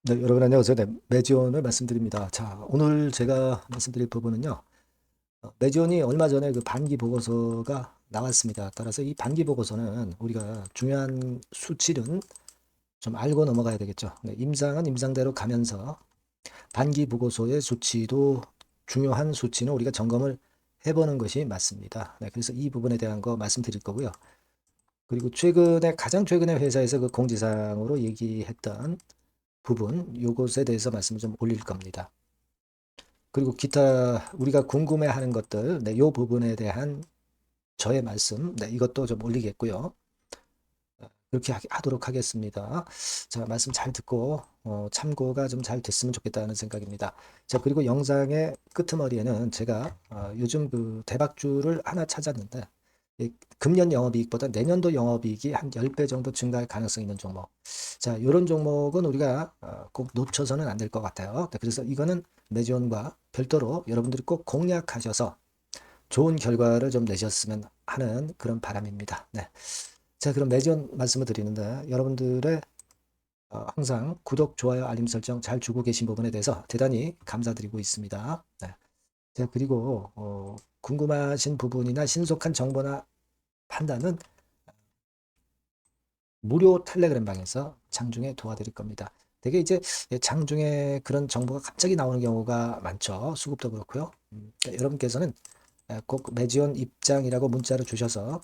네, 여러분 안녕하세요. 네, 매지온을 말씀드립니다. 자, 오늘 제가 말씀드릴 부분은요. 매지온이 얼마 전에 그 반기 보고서가 나왔습니다. 따라서 이 반기 보고서는 우리가 중요한 수치는 좀 알고 넘어가야 되겠죠. 네, 임상은 임상대로 가면서 반기 보고서의 수치도 중요한 수치는 우리가 점검을 해보는 것이 맞습니다. 네, 그래서 이 부분에 대한 거 말씀드릴 거고요. 그리고 가장 최근에 회사에서 그 공지사항으로 얘기했던 부분, 요것에 대해서 말씀을 좀 올릴 겁니다. 그리고 기타 우리가 궁금해하는 것들, 네, 요 부분에 대한 저의 말씀, 네, 이것도 좀 올리겠고요. 그렇게 하도록 하겠습니다. 자, 말씀 잘 듣고 참고가 좀 잘 됐으면 좋겠다는 생각입니다. 자, 그리고 영상의 끄트머리에는 제가 요즘 그 대박주를 하나 찾았는데 이 금년 영업이익보다 내년도 영업이익이 한 10배 정도 증가할 가능성이 있는 종목. 자, 이런 종목은 우리가 꼭 놓쳐서는 안 될 것 같아요. 네, 그래서 이거는 매지원과 별도로 여러분들이 꼭 공략하셔서 좋은 결과를 좀 내셨으면 하는 그런 바람입니다. 네. 자, 그럼 매지원 말씀을 드리는데 여러분들의 항상 구독, 좋아요, 알림 설정 잘 주고 계신 부분에 대해서 대단히 감사드리고 있습니다. 네. 자, 그리고 궁금하신 부분이나 신속한 정보나 판단은 무료 텔레그램 방에서 장중에 도와드릴 겁니다. 되게 이제 장중에 그런 정보가 갑자기 나오는 경우가 많죠. 수급도 그렇고요. 여러분께서는 꼭 매지원 입장이라고 문자를 주셔서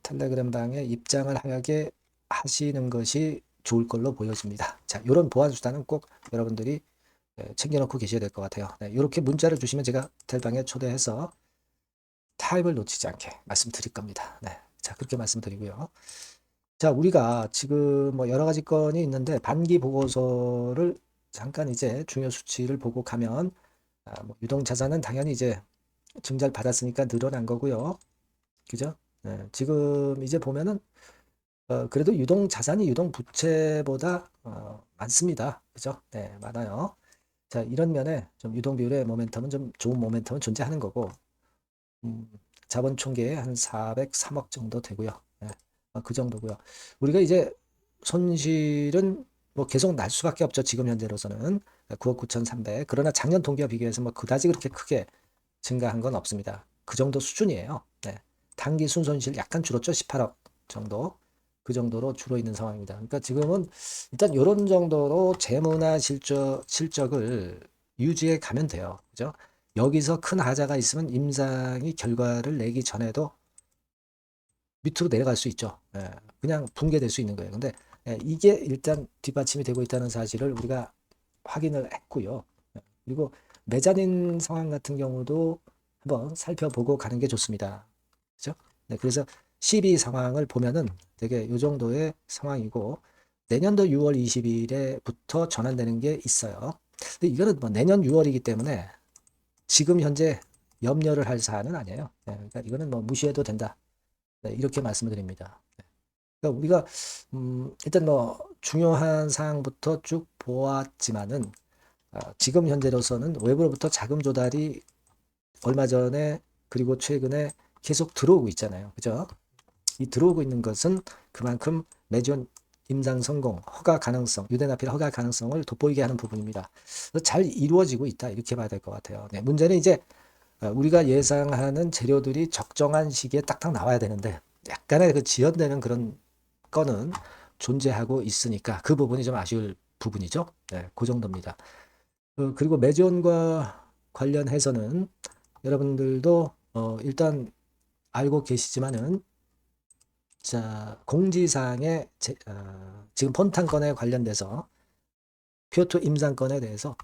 텔레그램 방에 입장을 하게 하시는 것이 좋을 걸로 보여집니다. 자, 이런 보안 수단은 꼭 여러분들이 챙겨놓고 계셔야 될 것 같아요. 네, 이렇게 문자를 주시면 제가 텔방에 초대해서 타입을 놓치지 않게 말씀드릴 겁니다. 네, 자, 그렇게 말씀드리고요. 자, 우리가 지금 뭐 여러 가지 건이 있는데 반기 보고서를 잠깐 이제 중요 수치를 보고 가면 뭐 유동 자산은 당연히 이제 증자를 받았으니까 늘어난 거고요. 그죠? 네, 지금 이제 보면은 그래도 유동 자산이 유동 부채보다 많습니다. 그죠? 네, 많아요. 자, 이런 면에 좀 유동 비율의 모멘텀은 좀 좋은 모멘텀은 존재하는 거고, 음, 자본 총계에 한 403억 정도 되고요. 네, 그 정도고요. 우리가 이제 손실은 뭐 계속 날 수밖에 없죠. 지금 현재로서는 9억 9,300. 그러나 작년 동기와 비교해서 뭐 그다지 그렇게 크게 증가한 건 없습니다. 그 정도 수준이에요. 네. 단기 순손실 약간 줄었죠. 18억 정도. 그 정도로 줄어 있는 상황입니다. 그러니까 지금은 일단 이런 정도로 재무나 실적을 유지해 가면 돼요. 그죠? 여기서 큰 하자가 있으면 임상이 결과를 내기 전에도 밑으로 내려갈 수 있죠. 예, 그냥 붕괴될 수 있는 거예요. 근데 이게 일단 뒷받침이 되고 있다는 사실을 우리가 확인을 했고요. 그리고 메자닌 상황 같은 경우도 한번 살펴보고 가는 게 좋습니다. 그죠? 네, 그래서 12 상황을 보면은 되게 이 정도의 상황이고 내년도 6월 20일에부터 전환되는 게 있어요. 근데 이거는 뭐 내년 6월이기 때문에 지금 현재 염려를 할 사안은 아니에요. 네, 그러니까 이거는 뭐 무시해도 된다. 네, 이렇게 말씀을 드립니다. 그러니까 우리가 일단 뭐 중요한 사항부터 쭉 보았지만은 지금 현재로서는 외부로부터 자금 조달이 얼마 전에 그리고 최근에 계속 들어오고 있잖아요. 그죠? 이 들어오고 있는 것은 그만큼 매년 임상 성공, 허가 가능성, 유대납필 허가 가능성을 돋보이게 하는 부분입니다. 잘 이루어지고 있다 이렇게 봐야 될 것 같아요. 네, 문제는 이제 우리가 예상하는 재료들이 적정한 시기에 딱딱 나와야 되는데 약간의 그 지연되는 그런 건은 존재하고 있으니까 그 부분이 좀 아쉬울 부분이죠. 네, 그 정도입니다. 그리고 매지원과 관련해서는 여러분들도 일단 알고 계시지만은 자, 공지사항에 지금 폰탄 건에 관련돼서 표토 임상건에 대해서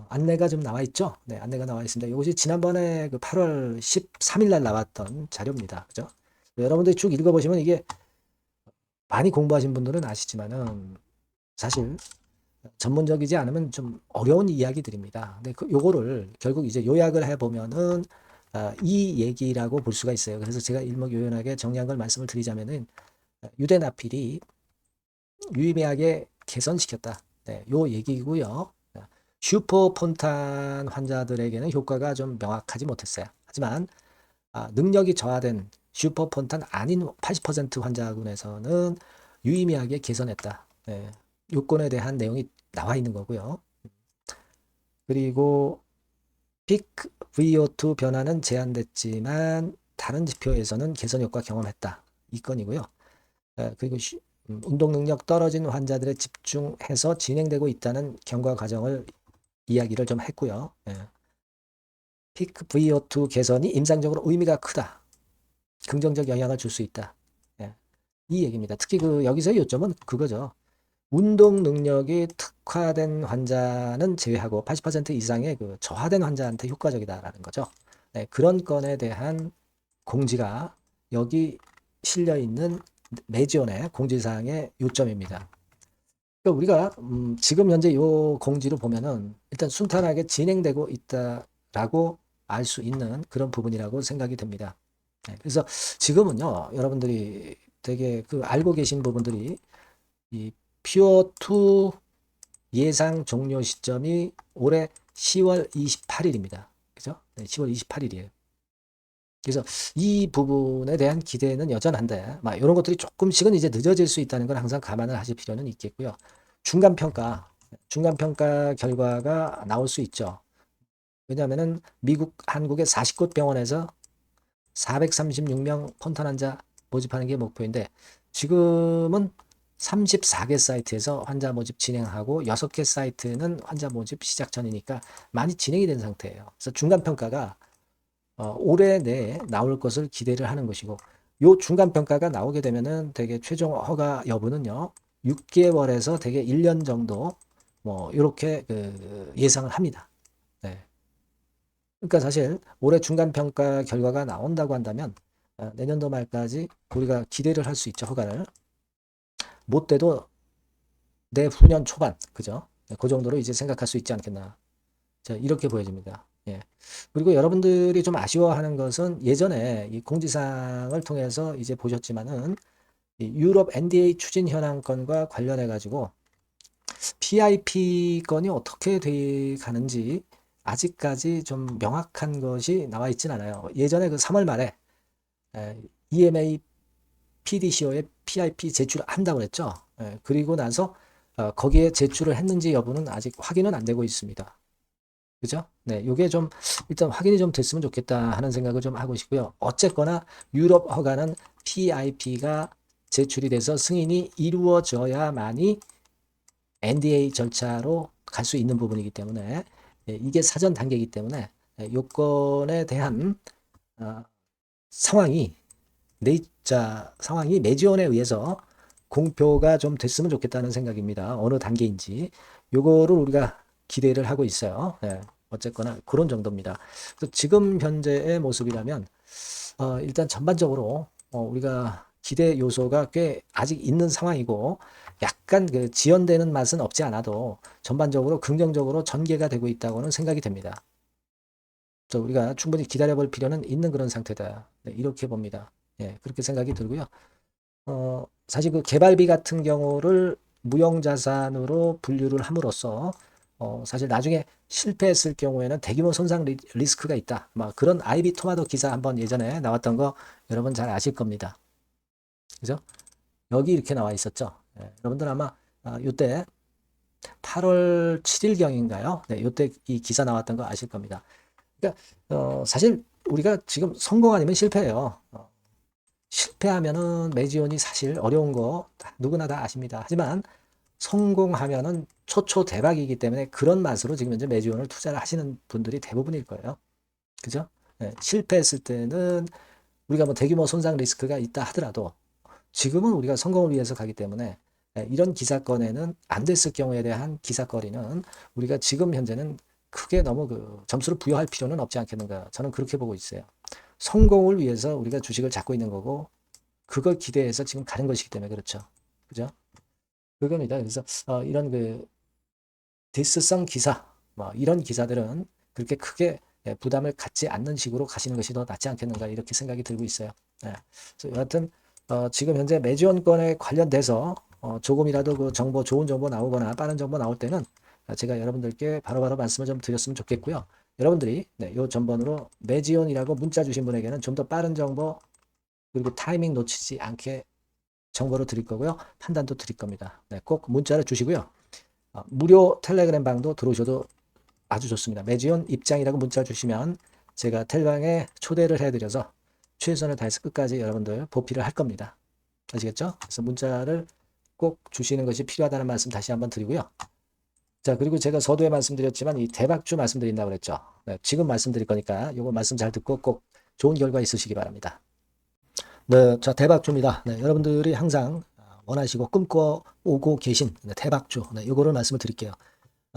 안내가 좀 나와 있죠. 네, 안내가 나와 있습니다. 이것이 지난번에 그 8월 13일 날 나왔던 자료입니다. 그죠? 여러분들이 쭉 읽어보시면 이게 많이 공부하신 분들은 아시지만은 사실 전문적이지 않으면 좀 어려운 이야기들입니다. 근데 요거를 결국 이제 요약을 해보면은 이 얘기라고 볼 수가 있어요. 그래서 제가 일목요연하게 정리한 걸 말씀을 드리자면은 유대나필이 유의미하게 개선시켰다. 네, 요 얘기고요. 슈퍼폰탄 환자들에게는 효과가 좀 명확하지 못했어요. 하지만 능력이 저하된 슈퍼폰탄 아닌 80% 환자군에서는 유의미하게 개선했다. 네, 요건에 대한 내용이 나와 있는 거고요. 그리고 피크 VO2 변화는 제한됐지만 다른 지표에서는 개선 효과 경험했다. 이 건이고요. 그리고 운동 능력 떨어진 환자들에 집중해서 진행되고 있다는 경과 과정을 이야기를 좀 했고요. 피크 VO2 개선이 임상적으로 의미가 크다. 긍정적 영향을 줄 수 있다. 이 얘기입니다. 특히 여기서의 요점은 그거죠. 운동 능력이 특화된 환자는 제외하고 80% 이상의 저하된 환자한테 효과적이다라는 거죠. 그런 건에 대한 공지가 여기 실려 있는 매지온의 공지사항의 요점입니다. 그러니까 우리가 지금 현재 이 공지를 보면은 일단 순탄하게 진행되고 있다라고 알 수 있는 그런 부분이라고 생각이 됩니다. 그래서 지금은요, 여러분들이 되게 알고 계신 부분들이 이 퓨어2 예상 종료 시점이 올해 10월 28일입니다. 그죠? 네, 10월 28일이에요. 그래서 이 부분에 대한 기대는 여전한데, 이런 것들이 조금씩은 이제 늦어질 수 있다는 걸 항상 감안을 하실 필요는 있겠고요. 중간평가 결과가 나올 수 있죠. 왜냐하면은 미국, 한국의 40곳 병원에서 436명 폰탄 환자 모집하는 게 목표인데, 지금은 34개 사이트에서 환자 모집 진행하고 6개 사이트는 환자 모집 시작 전이니까 많이 진행이 된 상태예요. 그래서 중간평가가 올해 내에 나올 것을 기대를 하는 것이고, 요 중간평가가 나오게 되면은 되게 최종 허가 여부는요, 6개월에서 되게 1년 정도 이렇게 예상을 합니다. 네. 그러니까 사실 올해 중간평가 결과가 나온다고 한다면 내년도 말까지 우리가 기대를 할 수 있죠, 허가를. 못 돼도 내후년 초반, 그죠? 그 정도로 이제 생각할 수 있지 않겠나. 자, 이렇게 보여집니다. 예. 그리고 여러분들이 좀 아쉬워하는 것은 예전에 이 공지사항을 통해서 이제 보셨지만은 이 유럽 NDA 추진 현황 건과 관련해 가지고 PIP 건이 어떻게 돼 가는지 아직까지 좀 명확한 것이 나와 있진 않아요. 예전에 3월 말에 EMA PDCO에 PIP 제출한다고 그랬죠. 그리고 나서 거기에 제출을 했는지 여부는 아직 확인은 안 되고 있습니다. 그죠? 네, 요게 좀 일단 확인이 좀 됐으면 좋겠다 하는 생각을 좀 하고 싶고요. 어쨌거나 유럽 허가는 PIP가 제출이 돼서 승인이 이루어져야만이 NDA 절차로 갈 수 있는 부분이기 때문에 이게 사전 단계이기 때문에 요건에 대한 상황이 상황이 매지원에 의해서 공표가 좀 됐으면 좋겠다는 생각입니다. 어느 단계인지 요거를 우리가 기대를 하고 있어요. 어쨌거나 그런 정도입니다. 지금 현재의 모습이라면 일단 전반적으로 우리가 기대 요소가 꽤 아직 있는 상황이고 약간 지연되는 맛은 없지 않아도 전반적으로 긍정적으로 전개가 되고 있다고는 생각이 됩니다. 그래서 우리가 충분히 기다려볼 필요는 있는 그런 상태다. 이렇게 봅니다. 그렇게 생각이 들고요. 사실 개발비 같은 경우를 무형자산으로 분류를 함으로써 사실 나중에 실패했을 경우에는 대규모 손상 리스크가 있다. 그런 아이비 토마토 기사 한번 예전에 나왔던 거 여러분 잘 아실 겁니다. 그죠? 여기 이렇게 나와 있었죠. 여러분들 아마 이때 8월 7일경인가요? 네, 이때 이 기사 나왔던 거 아실 겁니다. 그러니까 사실 우리가 지금 성공 아니면 실패예요. 실패하면은 매지원이 사실 어려운 거 누구나 다 아십니다. 하지만 성공하면은 초초 대박이기 때문에 그런 맛으로 지금 현재 매지원을 투자를 하시는 분들이 대부분일 거예요. 그죠? 실패했을 때는 우리가 대규모 손상 리스크가 있다 하더라도 지금은 우리가 성공을 위해서 가기 때문에 이런 기사건에는 안 됐을 경우에 대한 기사거리는 우리가 지금 현재는 크게 너무 점수를 부여할 필요는 없지 않겠는가. 저는 그렇게 보고 있어요. 성공을 위해서 우리가 주식을 잡고 있는 거고 그걸 기대해서 지금 가는 것이기 때문에 그렇죠. 그죠? 그겁니다. 그래서 이런 디스성 기사 이런 기사들은 그렇게 크게 부담을 갖지 않는 식으로 가시는 것이 더 낫지 않겠는가 이렇게 생각이 들고 있어요. 그래서 여하튼 지금 현재 매지원권에 관련돼서 조금이라도 좋은 정보 나오거나 빠른 정보 나올 때는 제가 여러분들께 바로바로 말씀을 좀 드렸으면 좋겠고요. 여러분들이 이 전번으로 매지원이라고 문자 주신 분에게는 좀 더 빠른 정보 그리고 타이밍 놓치지 않게 정보를 드릴 거고요. 판단도 드릴 겁니다. 네, 꼭 문자를 주시고요. 무료 텔레그램 방도 들어오셔도 아주 좋습니다. 매지온 입장이라고 문자 주시면 제가 텔방에 초대를 해드려서 최선을 다해서 끝까지 여러분들 보필을 할 겁니다. 아시겠죠? 그래서 문자를 꼭 주시는 것이 필요하다는 말씀 다시 한번 드리고요. 자, 그리고 제가 서두에 말씀드렸지만 이 대박주 말씀드린다고 그랬죠. 네, 지금 말씀드릴 거니까 이거 말씀 잘 듣고 꼭 좋은 결과 있으시기 바랍니다. 네, 자, 대박주입니다. 네, 여러분들이 항상 원하시고 꿈꿔오고 계신 대박주. 네, 이거를 말씀을 드릴게요.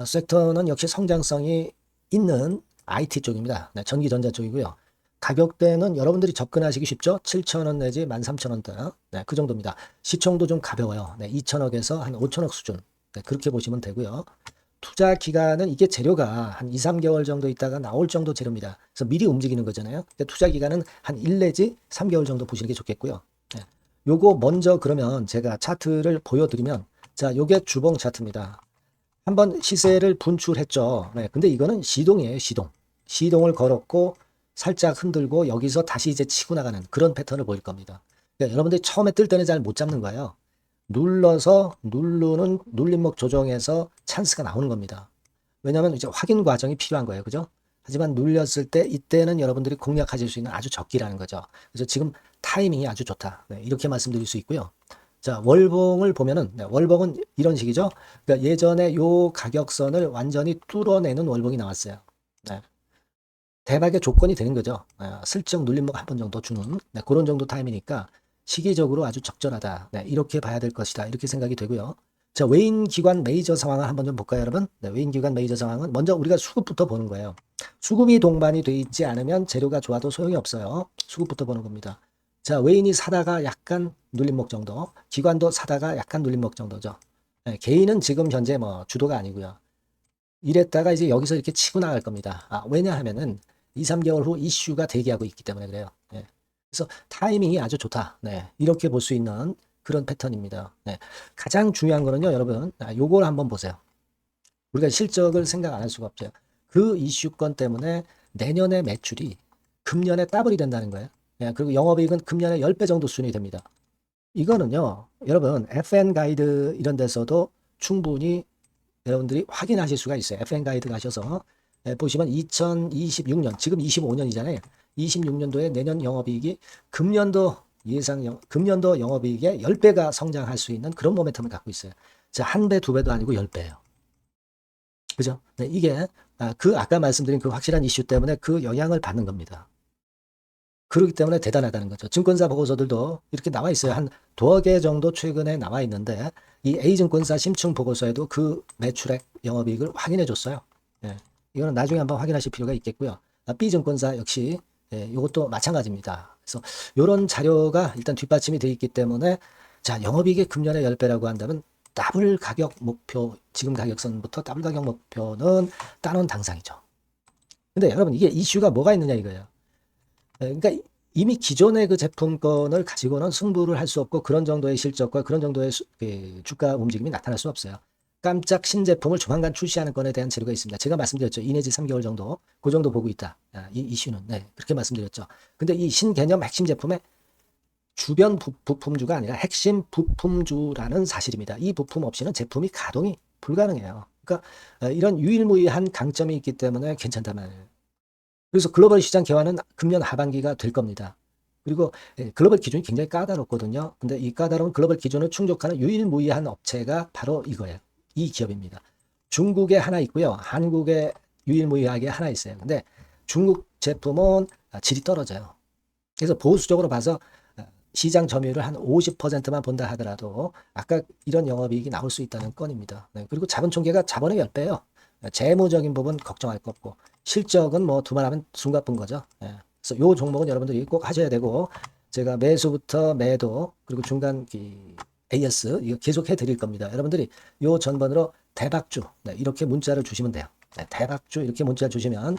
섹터는 역시 성장성이 있는 IT 쪽입니다. 네, 전기전자 쪽이고요. 가격대는 여러분들이 접근하시기 쉽죠? 7,000원 내지 13,000원대. 네, 그 정도입니다. 시총도 좀 가벼워요. 네, 2천억에서 한 5천억 수준. 네, 그렇게 보시면 되고요. 투자 기간은 이게 재료가 한 2, 3개월 정도 있다가 나올 정도 재료입니다. 그래서 미리 움직이는 거잖아요. 투자 기간은 한 1 내지 3개월 정도 보시는 게 좋겠고요. 네, 요거 먼저 그러면 제가 차트를 보여드리면 자, 요게 주봉 차트입니다. 한번 시세를 분출했죠. 네, 근데 이거는 시동이에요, 시동. 시동을 걸었고 살짝 흔들고 여기서 다시 이제 치고 나가는 그런 패턴을 보일 겁니다. 그러니까 여러분들이 처음에 뜰 때는 잘 못 잡는 거예요. 눌러서 누르는 눌림목 조정에서 찬스가 나오는 겁니다. 왜냐하면 이제 확인 과정이 필요한 거예요. 그죠? 하지만 눌렸을 때 이때는 여러분들이 공략하실 수 있는 아주 적기라는 거죠. 그래서 지금 타이밍이 아주 좋다. 네, 이렇게 말씀드릴 수 있고요. 자, 월봉을 보면은 네, 월봉은 이런 식이죠. 그러니까 예전에 요 가격선을 완전히 뚫어내는 월봉이 나왔어요. 네. 대박의 조건이 되는 거죠. 슬쩍 눌림목 한 번 정도 주는 네, 그런 정도 타임이니까 시기적으로 아주 적절하다. 네, 이렇게 봐야 될 것이다. 이렇게 생각이 되고요. 자, 외인 기관 메이저 상황을 한번 좀 볼까요, 여러분? 네, 외인 기관 메이저 상황은 먼저 우리가 수급부터 보는 거예요. 수급이 동반이 돼 있지 않으면 재료가 좋아도 소용이 없어요. 수급부터 보는 겁니다. 자, 외인이 사다가 약간 눌림목 정도, 기관도 사다가 약간 눌림목 정도죠. 네, 개인은 지금 현재 뭐 주도가 아니고요. 이랬다가 이제 여기서 이렇게 치고 나갈 겁니다. 왜냐하면은 2, 3개월 후 이슈가 대기하고 있기 때문에 그래요. 네. 그래서 타이밍이 아주 좋다. 네. 이렇게 볼 수 있는 그런 패턴입니다. 네. 가장 중요한 거는요, 여러분. 요걸 한번 보세요. 우리가 실적을 생각 안 할 수가 없죠. 그 이슈건 때문에 내년의 매출이 금년에 더블이 된다는 거예요. 네. 그리고 영업이익은 금년에 10배 정도 수준이 됩니다. 이거는요, 여러분, FN 가이드 이런 데서도 충분히 여러분들이 확인하실 수가 있어요. FN 가이드 가셔서 보시면 2026년, 지금 25년이잖아요. 26년도에 내년 영업이익이 금년도 영업이익의 10배가 성장할 수 있는 그런 모멘텀을 갖고 있어요. 자, 한 배, 두 배도 아니고 10배예요. 그죠? 네, 이게 아까 말씀드린 그 확실한 이슈 때문에 그 영향을 받는 겁니다. 그렇기 때문에 대단하다는 거죠. 증권사 보고서들도 이렇게 나와 있어요. 한 두어 개 정도 최근에 나와 있는데 이 A증권사 심층 보고서에도 그 매출액 영업이익을 확인해 줬어요. 예, 이거는 나중에 한번 확인하실 필요가 있겠고요. B증권사 역시 이것도 마찬가지입니다. 그래서 이런 자료가 일단 뒷받침이 되어 있기 때문에 자, 영업이익이 금년에 10배라고 한다면 더블 가격 목표, 지금 가격선부터 더블 가격 목표는 따놓은 당상이죠. 근데 여러분 이게 이슈가 뭐가 있느냐 이거예요. 그러니까 이미 기존의 그 제품권을 가지고는 승부를 할 수 없고 그런 정도의 실적과 그런 정도의 주가 움직임이 나타날 수 없어요. 깜짝 신제품을 조만간 출시하는 건에 대한 재료가 있습니다. 제가 말씀드렸죠. 2 내지 3개월 정도, 그 정도 보고 있다. 이 이슈는. 네, 그렇게 말씀드렸죠. 근데 이 신개념 핵심 제품의 주변 부품주가 아니라 핵심 부품주라는 사실입니다. 이 부품 없이는 제품이 가동이 불가능해요. 그러니까 이런 유일무이한 강점이 있기 때문에 괜찮단 말이에요. 그래서 글로벌 시장 개화는 금년 하반기가 될 겁니다. 그리고 글로벌 기준이 굉장히 까다롭거든요. 근데 이 까다로운 글로벌 기준을 충족하는 유일무이한 업체가 바로 이거예요. 이 기업입니다. 중국에 하나 있고요. 한국에 유일무이하게 하나 있어요. 근데 중국 제품은 질이 떨어져요. 그래서 보수적으로 봐서 시장 점유율을 한 50%만 본다 하더라도 아까 이런 영업이익이 나올 수 있다는 건입니다. 네, 그리고 자본 총계가 자본의 10배예요. 재무적인 부분 걱정할 거 없고 실적은 뭐 두말하면 숨가쁜 거죠. 예. 그래서 요 종목은 여러분들이 꼭 하셔야 되고 제가 매수부터 매도 그리고 중간 AS 이거 계속 해드릴 겁니다. 여러분들이 요 전번으로 대박주 네, 이렇게 문자를 주시면 돼요. 네, 대박주 이렇게 문자 주시면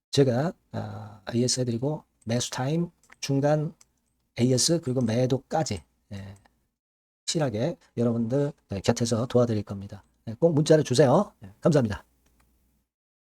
제가 AS 해드리고 매수 타임 중간 AS 그리고 매도까지 확실하게 여러분들 곁에서 도와드릴 겁니다. 꼭 문자를 주세요. 감사합니다.